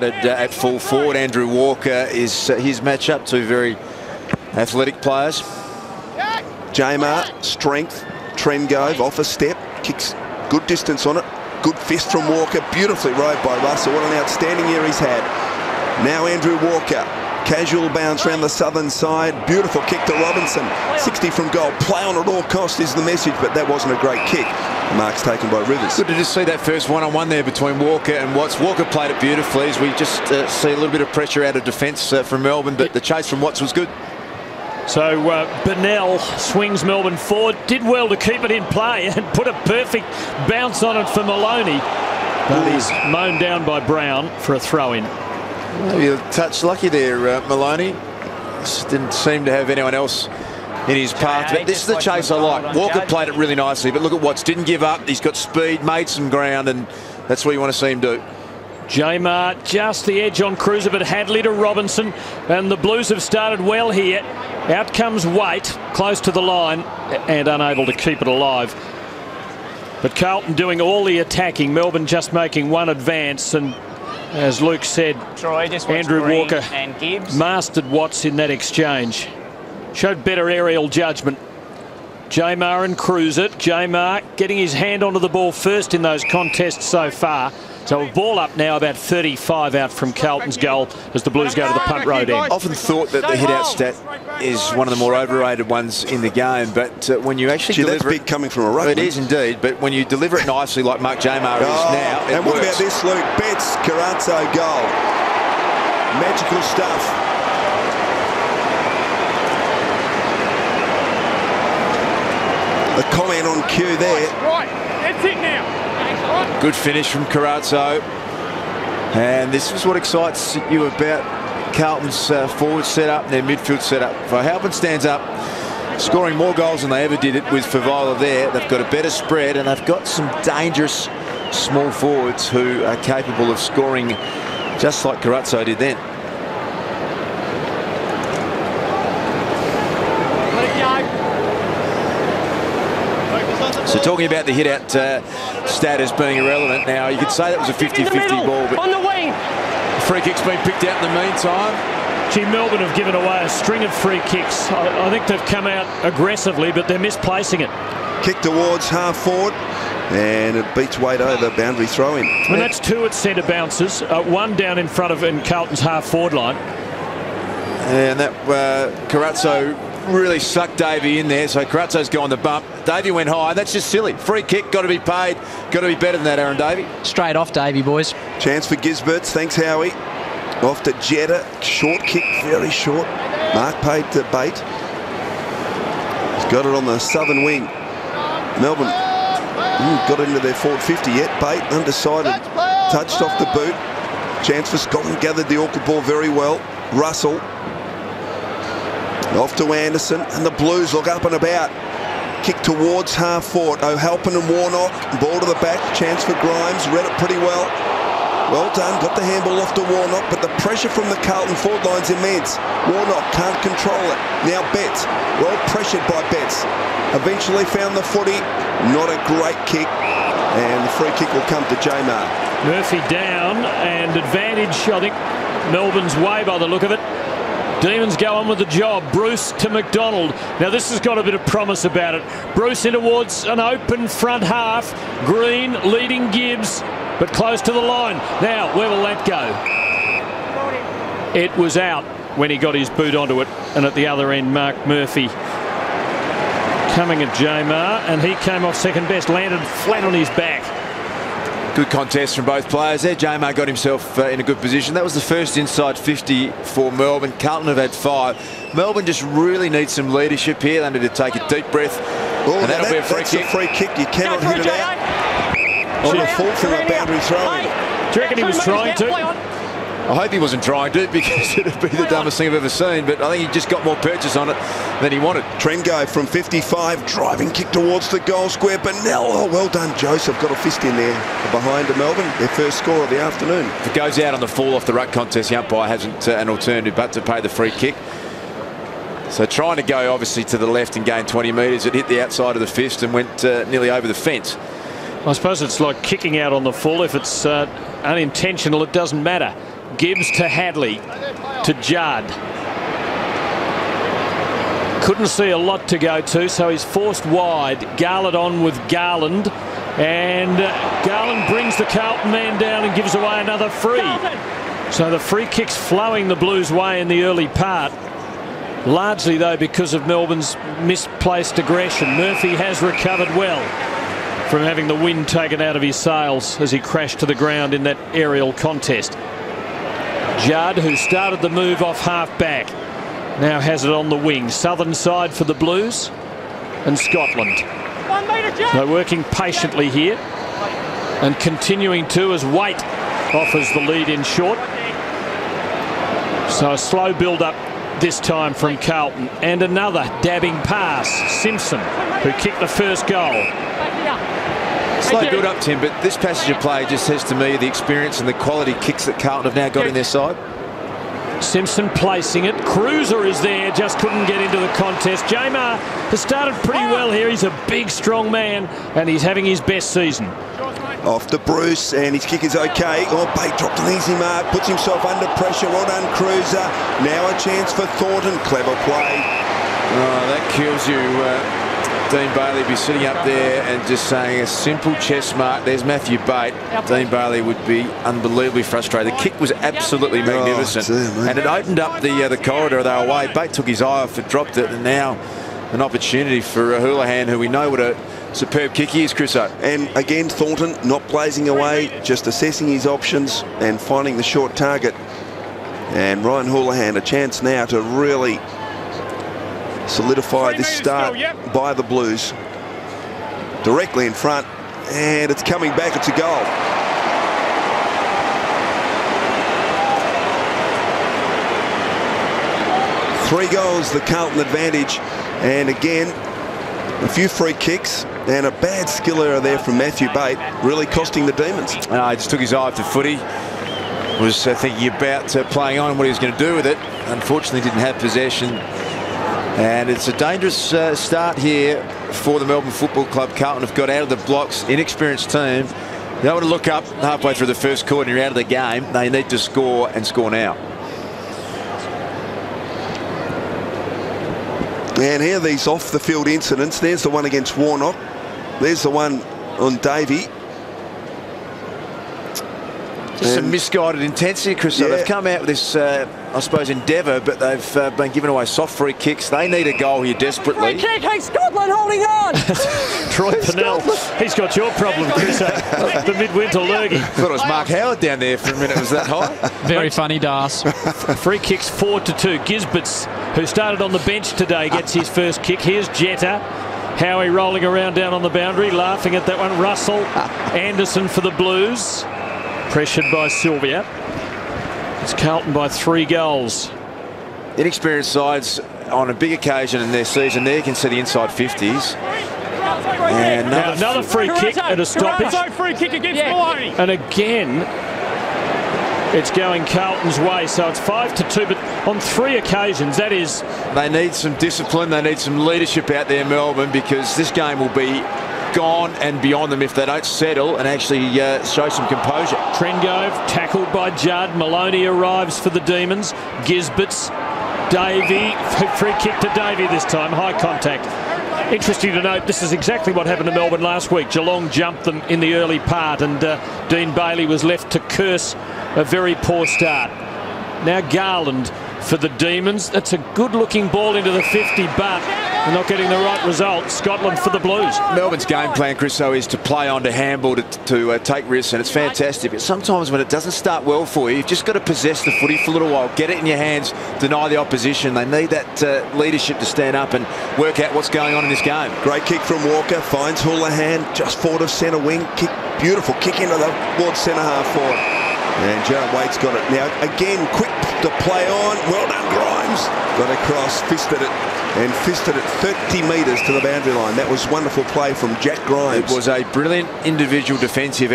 At full forward, Andrew Walker is his matchup. Two very athletic players. Jamar, strength. Trengove off a step, kicks good distance on it. Good fist from Walker, beautifully rode by Russell. What an outstanding year he's had. Now Andrew Walker, casual bounce around the southern side. Beautiful kick to Robinson. 60 from goal. Play on at all costs is the message, but that wasn't a great kick. Mark's taken by Rivers. Good to just see that first one-on-one there between Walker and Watts. Walker played it beautifully as we just see a little bit of pressure out of defence from Melbourne, but the chase from Watts was good. So Burnell swings Melbourne forward, did well to keep it in play and put a perfect bounce on it for Maloney. But he's mown down by Brown for a throw-in. Maybe a touch lucky there, Maloney. Just didn't seem to have anyone else in his path. But this is the chase I like. Walker played it really nicely, but look at Watts. Didn't give up. He's got speed, made some ground, and that's what you want to see him do. Jamar just the edge on Cruiser, but Hadley to Robinson, and the Blues have started well here. Out comes Waite, close to the line and unable to keep it alive. But Carlton doing all the attacking, Melbourne just making one advance, and as Luke said, Andrew Walker and Gibbs mastered Watts in that exchange. Showed better aerial judgment. Jamar and Cruiser. Jamar getting his hand onto the ball first in those contests so far. So a ball up now about 35 out from Carlton's goal as the Blues go to the punt road end. Often thought that the hit-out stat is one of the more overrated ones in the game, but when you actually deliver that's big coming from a ruckman. It is indeed, but when you deliver it nicely like Mark Jamar is now, it and what works. about this, Luke? Betts, Carazzo goal. Magical stuff. A comment on cue there. Right, that's it now. Good finish from Carazzo. And this is what excites you about Carlton's forward setup and their midfield setup. Verhoeven stands up, scoring more goals than they ever did it with Favola there. They've got a better spread, and they've got some dangerous small forwards who are capable of scoring just like Carazzo did then. So talking about the hit-out stat as being irrelevant, now you could say that was a 50-50 ball, but on the wing. The free kick's been picked out in the meantime. Gee, Melbourne have given away a string of free kicks. I think they've come out aggressively, but they're misplacing it. Kick towards half forward, and it beats Wade over, boundary throw-in. And that's two at centre bounces, one down in front of in Carlton's half forward line. And that Carazzo really sucked Davey in there, so Carazzo's gone the bump. Davey went high. That's just silly. Free kick, got to be paid. Got to be better than that, Aaron Davey. Straight off, Davey, boys. Chance for Gisberts. Thanks, Howie. Off to Jetta. Short kick, very short. Mark paid to Bate. He's got it on the southern wing. Melbourne got into their forward 50 yet. Bate undecided. Touched off the boot. Chance for Scotland. Gathered the awkward ball very well. Russell. Off to Anderson, and the Blues look up and about. Kick towards half forward. O'Halpin and Warnock. Ball to the back. Chance for Grimes. Read it pretty well. Well done. Got the handball off to Warnock, but the pressure from the Carlton forward line's immense. Warnock can't control it. Now Betts. Well pressured by Betts. Eventually found the footy. Not a great kick. And the free kick will come to Jamar. Murphy down, and advantage, I think, Melbourne's way by the look of it. Demons go on with the job. Bruce to McDonald. Now this has got a bit of promise about it. Bruce in towards an open front half. Green leading Gibbs, but close to the line. Now, where will that go? It was out when he got his boot onto it. And at the other end, Mark Murphy coming at Jamar, and he came off second best, landed flat on his back. Good contest from both players there. Jamar got himself in a good position. That was the first inside 50 for Melbourne. Carlton have had 5. Melbourne just really needs some leadership here. They need to take a deep breath. Oh, and that'll be a free that's kick. A free kick. You cannot hit it out. On the fault from a boundary throw. Do you reckon he was trying to? I hope he wasn't trying to, because it would be the dumbest thing I've ever seen, but I think he just got more purchase on it than he wanted. Trengo from 55, driving kick towards the goal square. Burnell, oh, well done, Joseph. Got a fist in there behind to Melbourne. Their first score of the afternoon. If it goes out on the fall off the ruck contest, the umpire hasn't an alternative but to pay the free kick. So trying to go obviously to the left and gain 20 metres, it hit the outside of the fist and went nearly over the fence. I suppose it's like kicking out on the full. If it's unintentional, it doesn't matter. Gibbs to Hadley, to Judd. Couldn't see a lot to go to, so he's forced wide. Garland on with Garland. And Garland brings the Carlton man down and gives away another free. So the free kick's flowing the Blues' way in the early part. Largely, though, because of Melbourne's misplaced aggression. Murphy has recovered well from having the wind taken out of his sails as he crashed to the ground in that aerial contest. Judd, who started the move off half-back, now has it on the wing. Southern side for the Blues and Scotland. They're working patiently here and continuing to as Waite offers the lead in short. So a slow build-up this time from Carlton, and another dabbing pass. Simpson, who kicked the first goal. Slow build-up, Tim, but this passage of play just says to me the experience and the quality kicks that Carlton have now got in their side. Simpson placing it. Cruiser is there, just couldn't get into the contest. Jamar has started pretty well here. He's a big, strong man, and he's having his best season. Off to Bruce, and his kick is okay. Oh, Bate dropped an easy mark, puts himself under pressure. Well done, Cruiser. Now a chance for Thornton. Clever play. Oh, that kills you. Dean Bailey be sitting up there and just saying a simple chest mark. There's Matthew Bate. Dean Bailey would be unbelievably frustrated. The kick was absolutely magnificent, and it opened up the corridor. They were away. Bate took his eye off it, dropped it, and now an opportunity for Houlihan, who we know what a superb kick he is, Chriso. And again, Thornton not blazing away, just assessing his options and finding the short target. And Ryan Houlihan, a chance now to really solidify this start by the Blues. Directly in front, and it's coming back. It's a goal. Three goals, the Carlton advantage. And again, a few free kicks and a bad skill error there from Matthew Bate, really costing the Demons. He just took his eye off the footy. Was thinking about playing on what he was going to do with it. Unfortunately, didn't have possession. And it's a dangerous start here for the Melbourne Football Club. Carlton have got out of the blocks, inexperienced team. They don't want to look up halfway through the first quarter and you're out of the game. They need to score and score now. And here are these off-the-field incidents. There's the one against Warnock. There's the one on Davey. Just some misguided intensity, Chris. So they've come out with this, I suppose, endeavour, but they've been giving away soft free kicks. They need a goal here desperately. Free kick, hey, Scotland holding on! Troy Pennell, he's got your problem, Chris. The midwinter lurgy. Thought it was Mark Howard down there for a minute. Was that high? Very funny, Das. Free kicks 4-2. Gisberts, who started on the bench today, gets his first kick. Here's Jetta. Howie rolling around down on the boundary, laughing at that one. Russell, Anderson for the Blues. Pressured by Sylvia. It's Carlton by 3 goals. Inexperienced sides on a big occasion in their season there can see the inside 50s. And another free kick at a stoppage. Free kick against Maloney. And again, it's going Carlton's way. So it's 5-2, but on 3 occasions, that is. They need some discipline. They need some leadership out there, Melbourne, because this game will be gone and beyond them if they don't settle and actually show some composure. Trengove tackled by Judd. Maloney arrives for the Demons. Gisberts, Davey, free kick to Davey this time, high contact. Interesting to note, this is exactly what happened to Melbourne last week. Geelong jumped them in the early part and Dean Bailey was left to curse a very poor start. Now Garland for the Demons. That's a good looking ball into the 50, but they're not getting the right result. Scotland for the Blues. Melbourne's game plan, Chris, is to play on, to handball, to take risks, and it's fantastic. But sometimes when it doesn't start well for you, you've just got to possess the footy for a little while, get it in your hands, deny the opposition. They need that leadership to stand up and work out what's going on in this game. Great kick from Walker, finds Houlihan just forward of centre wing. Kick, beautiful kick into the towards centre half forward. And Jared Waite's got it. Now, again, quick to play on. Well done, Grimes. Got across, fisted it, and fisted it 30 metres to the boundary line. That was wonderful play from Jack Grimes. It was a brilliant individual defensive